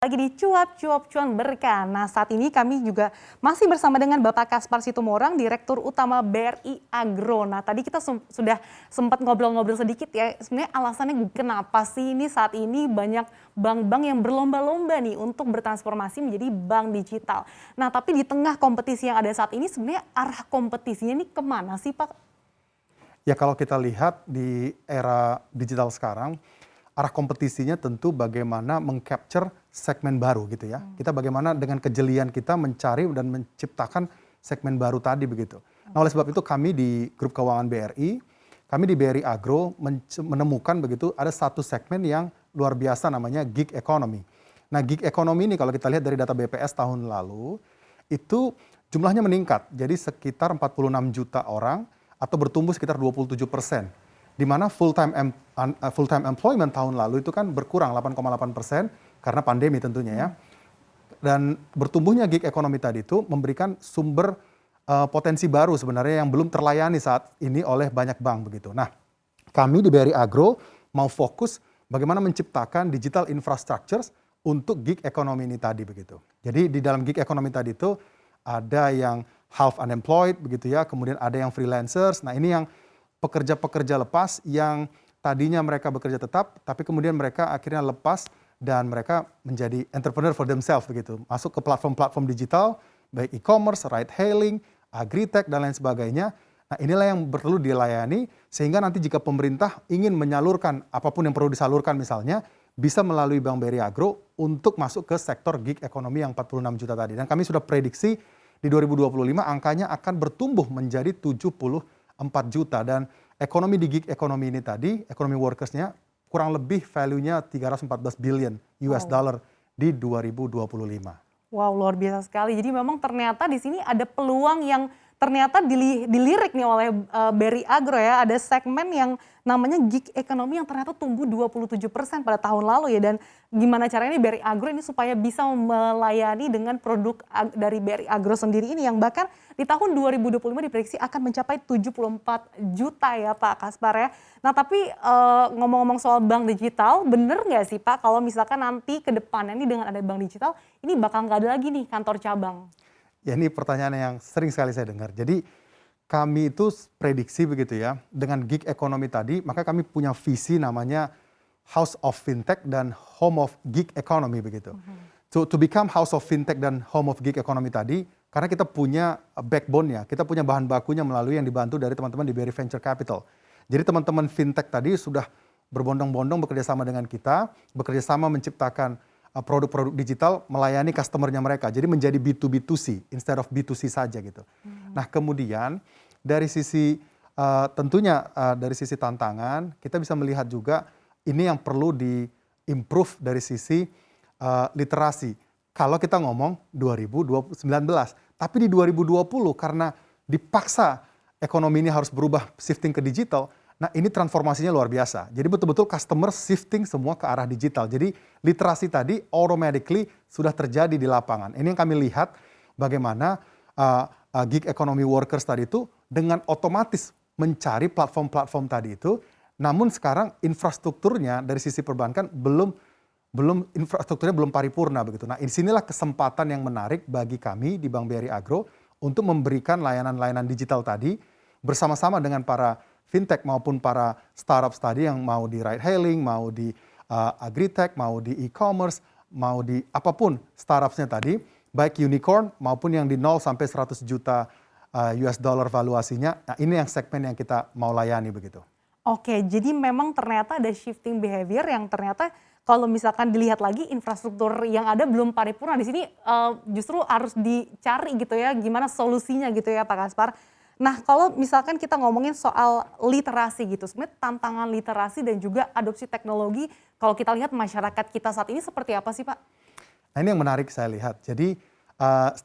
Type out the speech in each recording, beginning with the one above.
Lagi di cuap-cuap cuan berkah. Nah, saat ini kami juga masih bersama dengan Bapak Kaspar Situmorang, Direktur Utama BRI Agro. Nah, tadi kita sudah sempat ngobrol-ngobrol sedikit ya, sebenarnya alasannya kenapa sih ini saat ini banyak bank-bank yang berlomba-lomba nih untuk bertransformasi menjadi bank digital. Nah, tapi di tengah kompetisi yang ada saat ini, sebenarnya arah kompetisinya ini kemana sih, Pak? Ya, kalau kita lihat di era digital sekarang, arah kompetisinya tentu bagaimana meng-capture segmen baru gitu ya. Kita bagaimana dengan kejelian kita mencari dan menciptakan segmen baru tadi begitu. Nah, oleh sebab itu kami di Grup Keuangan BRI, kami di BRI Agro menemukan begitu ada satu segmen yang luar biasa namanya gig economy. Nah, gig economy ini kalau kita lihat dari data BPS tahun lalu, itu jumlahnya meningkat. Jadi sekitar 46 juta orang atau bertumbuh sekitar 27%. Di mana full time employment tahun lalu itu kan berkurang 8,8% karena pandemi tentunya ya. Dan bertumbuhnya gig economy tadi itu memberikan sumber potensi baru sebenarnya yang belum terlayani saat ini oleh banyak bank begitu. Nah, kami di BRI Agro mau fokus bagaimana menciptakan digital infrastructures untuk gig economy ini tadi begitu. Jadi di dalam gig economy tadi itu ada yang half unemployed begitu ya, kemudian ada yang freelancers. Nah, ini yang pekerja-pekerja lepas yang tadinya mereka bekerja tetap, tapi kemudian mereka akhirnya lepas dan mereka menjadi entrepreneur for themselves begitu. Masuk ke platform-platform digital, baik e-commerce, ride hailing, agritech dan lain sebagainya. Nah, inilah yang perlu dilayani sehingga nanti jika pemerintah ingin menyalurkan apapun yang perlu disalurkan misalnya, bisa melalui Bank BRI Agro untuk masuk ke sektor gig ekonomi yang 46 juta tadi. Dan kami sudah prediksi di 2025 angkanya akan bertumbuh menjadi 74 juta dan ekonomi di gig ekonomi ini tadi, ekonomi workersnya kurang lebih value-nya 314 billion US dollar di 2025. Wow, luar biasa sekali. Jadi memang ternyata di sini ada peluang yang ternyata dilirik nih oleh BRI Agro ya. Ada segmen yang namanya gig ekonomi yang ternyata tumbuh 27% pada tahun lalu ya. Dan gimana caranya BRI Agro ini supaya bisa melayani dengan produk dari BRI Agro sendiri ini yang bahkan di tahun 2025 diprediksi akan mencapai 74 juta ya Pak Kaspar ya. Nah tapi ngomong-ngomong soal bank digital, bener nggak sih Pak kalau misalkan nanti ke depannya ini dengan ada bank digital, ini bakal nggak ada lagi nih kantor cabang? Ya, ini pertanyaan yang sering sekali saya dengar. Jadi kami itu prediksi begitu ya, dengan gig ekonomi tadi, maka kami punya visi namanya House of Fintech dan Home of Gig Economy begitu. To become House of Fintech dan Home of Gig Economy tadi, karena kita punya backbone-nya, kita punya bahan bakunya melalui yang dibantu dari teman-teman di BRI Venture Capital. Jadi teman-teman fintech tadi sudah berbondong-bondong bekerja sama dengan kita, bekerja sama menciptakan produk-produk digital melayani customer-nya mereka. Jadi menjadi B2B2C instead of B2C saja gitu. Nah, kemudian dari sisi tentunya dari sisi tantangan, kita bisa melihat juga ini yang perlu di-improve dari sisi literasi. Kalau kita ngomong 2019, tapi di 2020 karena dipaksa ekonomi ini harus berubah shifting ke digital, nah ini transformasinya luar biasa. Jadi betul-betul customer shifting semua ke arah digital. Jadi literasi tadi automatically sudah terjadi di lapangan. Ini yang kami lihat bagaimana gig economy workers tadi itu dengan otomatis mencari platform-platform tadi itu. Namun sekarang infrastrukturnya dari sisi perbankan infrastrukturnya belum paripurna begitu. Nah, disinilah kesempatan yang menarik bagi kami di Bank BRI Agro untuk memberikan layanan-layanan digital tadi bersama-sama dengan para fintech maupun para startup tadi yang mau di ride hailing, mau di agritech, mau di e-commerce, mau di apapun startupsnya tadi, baik unicorn maupun yang di 0 sampai 100 juta US dollar valuasinya. Nah, ini yang segmen yang kita mau layani begitu. Oke, jadi memang ternyata ada shifting behavior yang ternyata kalau misalkan dilihat lagi infrastruktur yang ada belum paripurna di sini justru harus dicari gitu ya, gimana solusinya gitu ya Pak Kaspar. Nah, kalau misalkan kita ngomongin soal literasi gitu, sebenarnya tantangan literasi dan juga adopsi teknologi, kalau kita lihat masyarakat kita saat ini seperti apa sih Pak? Nah, ini yang menarik saya lihat. Jadi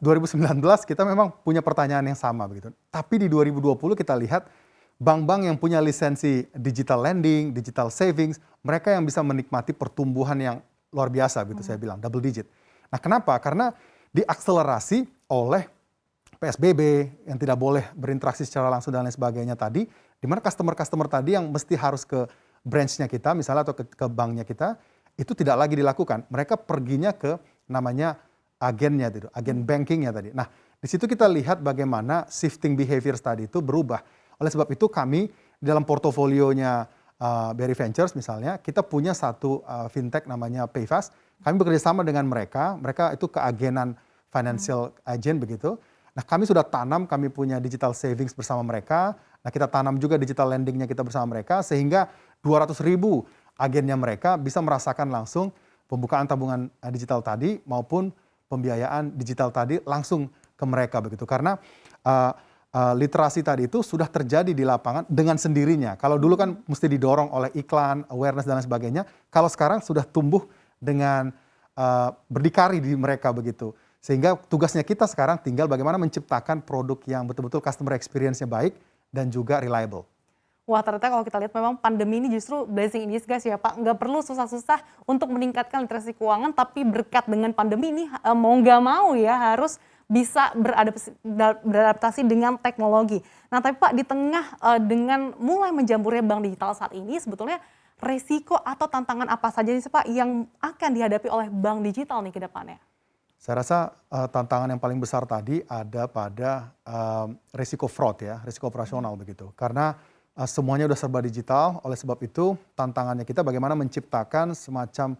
2019 kita memang punya pertanyaan yang sama begitu. Tapi di 2020 kita lihat bank-bank yang punya lisensi digital lending, digital savings, mereka yang bisa menikmati pertumbuhan yang luar biasa gitu saya bilang, double digit. Nah, kenapa? Karena diakselerasi oleh PSBB yang tidak boleh berinteraksi secara langsung dan lain sebagainya tadi, di mana customer-customer tadi yang mesti harus ke branch-nya kita misalnya atau ke banknya kita, itu tidak lagi dilakukan. Mereka perginya ke namanya agennya itu, agen bankingnya tadi. Nah, di situ kita lihat bagaimana shifting behaviors tadi itu berubah. Oleh sebab itu kami dalam portofolionya Berry Ventures misalnya, kita punya satu fintech namanya Payfast. Kami bekerja sama dengan mereka itu keagenan financial agent begitu. Nah, kami sudah tanam, kami punya digital savings bersama mereka. Nah, kita tanam juga digital lendingnya kita bersama mereka, sehingga 200.000 agennya mereka bisa merasakan langsung pembukaan tabungan digital tadi maupun pembiayaan digital tadi langsung ke mereka begitu. Karena literasi tadi itu sudah terjadi di lapangan dengan sendirinya. Kalau dulu kan mesti didorong oleh iklan, awareness dan lain sebagainya. Kalau sekarang sudah tumbuh dengan berdikari di mereka begitu. Sehingga tugasnya kita sekarang tinggal bagaimana menciptakan produk yang betul-betul customer experience-nya baik dan juga reliable. Wah, ternyata kalau kita lihat memang pandemi ini justru blessing in disguise ya Pak. Nggak perlu susah-susah untuk meningkatkan literasi keuangan, tapi berkat dengan pandemi ini mau nggak mau ya harus bisa beradaptasi dengan teknologi. Nah, tapi Pak, di tengah dengan mulai menjamurnya bank digital saat ini, sebetulnya resiko atau tantangan apa saja sih Pak yang akan dihadapi oleh bank digital nih ke depannya? Saya rasa tantangan yang paling besar tadi ada pada risiko fraud ya, risiko operasional begitu. Karena semuanya sudah serba digital, oleh sebab itu tantangannya kita bagaimana menciptakan semacam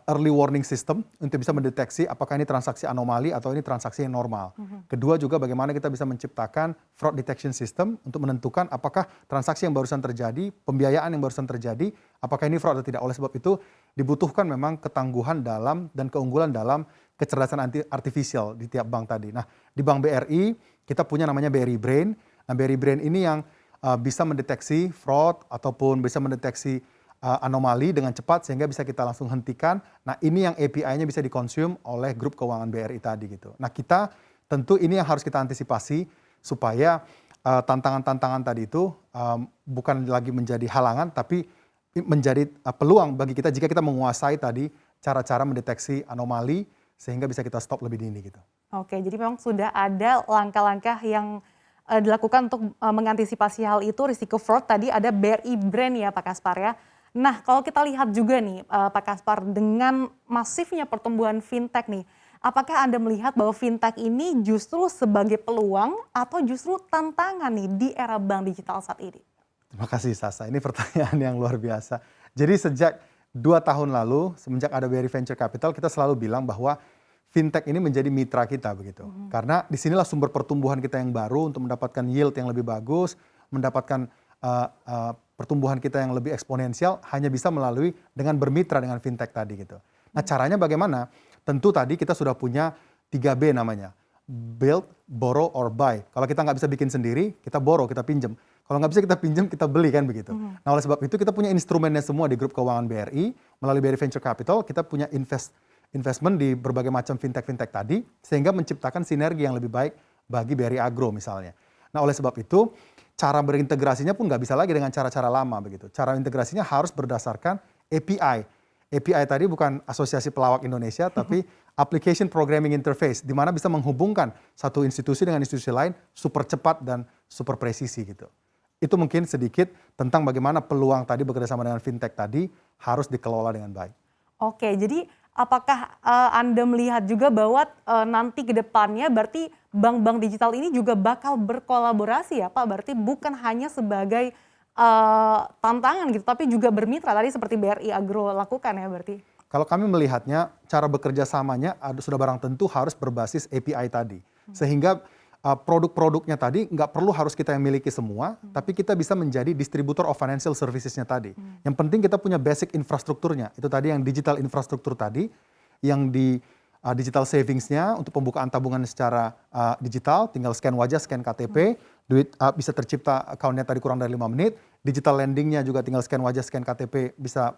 early warning system untuk bisa mendeteksi apakah ini transaksi anomali atau ini transaksi yang normal. Kedua juga bagaimana kita bisa menciptakan fraud detection system untuk menentukan apakah transaksi yang barusan terjadi, pembiayaan yang barusan terjadi, apakah ini fraud atau tidak. Oleh sebab itu dibutuhkan memang ketangguhan dalam dan keunggulan dalam kecerdasan artifisial di tiap bank tadi. Nah, di Bank BRI kita punya namanya BRI Brain. Nah, BRI Brain ini yang bisa mendeteksi fraud ataupun bisa mendeteksi anomali dengan cepat sehingga bisa kita langsung hentikan. Nah, ini yang API-nya bisa dikonsum oleh grup keuangan BRI tadi gitu. Nah, kita tentu ini yang harus kita antisipasi supaya tantangan-tantangan tadi itu bukan lagi menjadi halangan tapi menjadi peluang bagi kita jika kita menguasai tadi cara-cara mendeteksi anomali sehingga bisa kita stop lebih dini gitu. Oke, jadi memang sudah ada langkah-langkah yang dilakukan untuk mengantisipasi hal itu, risiko fraud tadi ada BRI Brain ya Pak Kaspar ya. Nah, kalau kita lihat juga nih Pak Kaspar, dengan masifnya pertumbuhan fintech nih, apakah Anda melihat bahwa fintech ini justru sebagai peluang atau justru tantangan nih di era bank digital saat ini? Terima kasih Sasa, ini pertanyaan yang luar biasa. Jadi sejak 2 tahun lalu, semenjak ada BRI Venture Capital, kita selalu bilang bahwa fintech ini menjadi mitra kita begitu. Karena disinilah sumber pertumbuhan kita yang baru untuk mendapatkan yield yang lebih bagus, mendapatkan pertumbuhan kita yang lebih eksponensial hanya bisa melalui dengan bermitra dengan fintech tadi gitu. Nah, caranya bagaimana? Tentu tadi kita sudah punya 3B namanya. Build, borrow, or buy. Kalau kita nggak bisa bikin sendiri, kita borrow, kita pinjam. Kalau nggak bisa kita pinjam, kita beli kan begitu. Nah, oleh sebab itu kita punya instrumennya semua di grup keuangan BRI. Melalui BRI Venture Capital, kita punya investment di berbagai macam fintech-fintech tadi, sehingga menciptakan sinergi yang lebih baik bagi BRI Agro misalnya. Nah, oleh sebab itu, cara berintegrasinya pun nggak bisa lagi dengan cara-cara lama begitu. Cara integrasinya harus berdasarkan API. API tadi bukan Asosiasi Pelawak Indonesia, tapi Application Programming Interface, di mana bisa menghubungkan satu institusi dengan institusi lain super cepat dan super presisi gitu. Itu mungkin sedikit tentang bagaimana peluang tadi bekerjasama dengan fintech tadi harus dikelola dengan baik. Oke, jadi apakah Anda melihat juga bahwa nanti ke depannya berarti bank-bank digital ini juga bakal berkolaborasi ya Pak? Berarti bukan hanya sebagai tantangan gitu, tapi juga bermitra tadi seperti BRI Agro lakukan ya berarti? Kalau kami melihatnya, cara bekerja samanya sudah barang tentu harus berbasis API tadi. Sehingga produk-produknya tadi nggak perlu harus kita yang miliki semua, tapi kita bisa menjadi distributor of financial services-nya tadi. Yang penting kita punya basic infrastrukturnya. Itu tadi yang digital infrastruktur tadi, yang di digital savings-nya untuk pembukaan tabungan secara digital, tinggal scan wajah, scan KTP, duit bisa tercipta account-nya tadi kurang dari 5 menit. Digital lending-nya juga tinggal scan wajah, scan KTP, bisa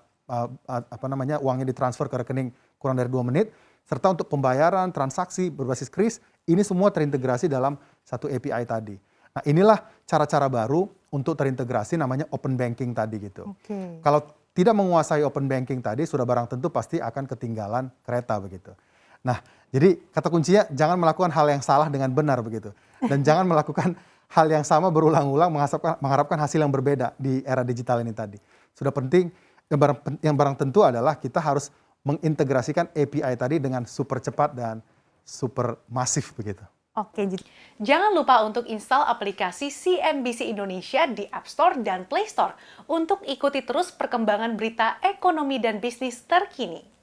uangnya ditransfer ke rekening kurang dari 2 menit. Serta untuk pembayaran, transaksi berbasis KRIS, ini semua terintegrasi dalam satu API tadi. Nah, inilah cara-cara baru untuk terintegrasi namanya open banking tadi gitu. Kalau tidak menguasai open banking tadi, sudah barang tentu pasti akan ketinggalan kereta begitu. Nah, jadi kata kuncinya jangan melakukan hal yang salah dengan benar begitu. Dan jangan melakukan hal yang sama berulang-ulang mengharapkan hasil yang berbeda di era digital ini tadi. Sudah penting yang barang tentu adalah kita harus mengintegrasikan API tadi dengan super cepat dan super masif begitu. Oke, Jangan lupa untuk install aplikasi CNBC Indonesia di App Store dan Play Store untuk ikuti terus perkembangan berita ekonomi dan bisnis terkini.